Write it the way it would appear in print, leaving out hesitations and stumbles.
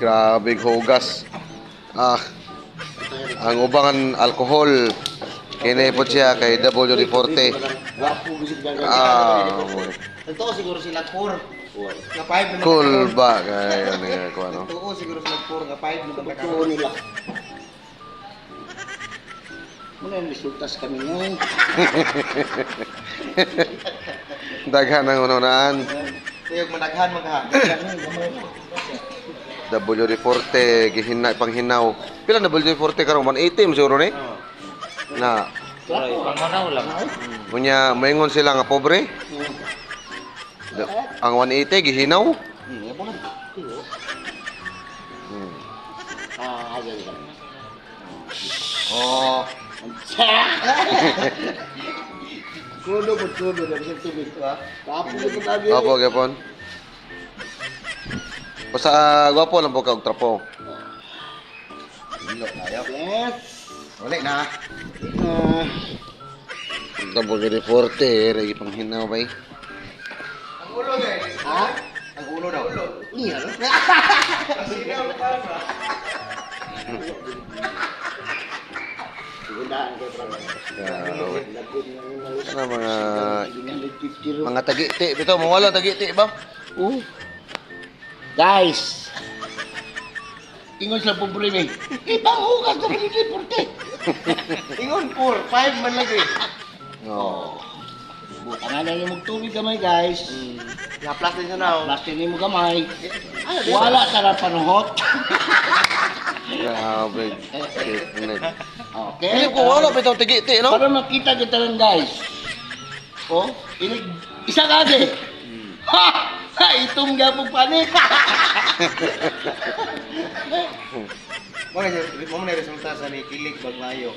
Grabe hugas. Ang ubangan alcohol. Kini po siya kay WD-40. Wapo bisig dagan. Ito siguro sila 4. Nga 5 na Cool ba kay ano nga ko ano. Ito siguro sila 4 nga 5 na Totoo nila. Muna yung resultas kami ngayon. Daghan ang ununaan. Kuyog managhan magha. WD-40 gihina panghinaw. Pila na WD-40 karon 180 mo siguro ni? Na Panganaw lang. unya maingon sila nga pobre. Ang 180 gihinaw. Yapo na. Ayan ka. Oh. Kudo po, kudo. Nagsin tubig ko ha. Kapo ko tabi. Opo gyapon. Basta gwapo lang po ka og trapo. Dilo tayo. Yes. Uli na. WD-40 ragi panghinaw bay. Ang ulo eh. Ha? Ang ulo daw. Iya. Gunaan ko para. Kana mga tagiti bitaw mawala tagiti ba? Guys, ingon sa problema. Ibang hugas sa WD-40. Ingon 4, 5 man lagi. Oh. Bukan na lang yung magtubig gamay guys. Laplas din siya na. Plastic ni mo gamay. Wala tara panuhot. Grabe. Shit. Okay. Dili ko wala bitaw tagiti no? Para makita kita lang guys. Oh, inig isa kage. Ha! Ha! Itong gapong panik. Mo na resulta sa ni kilig bag mayo.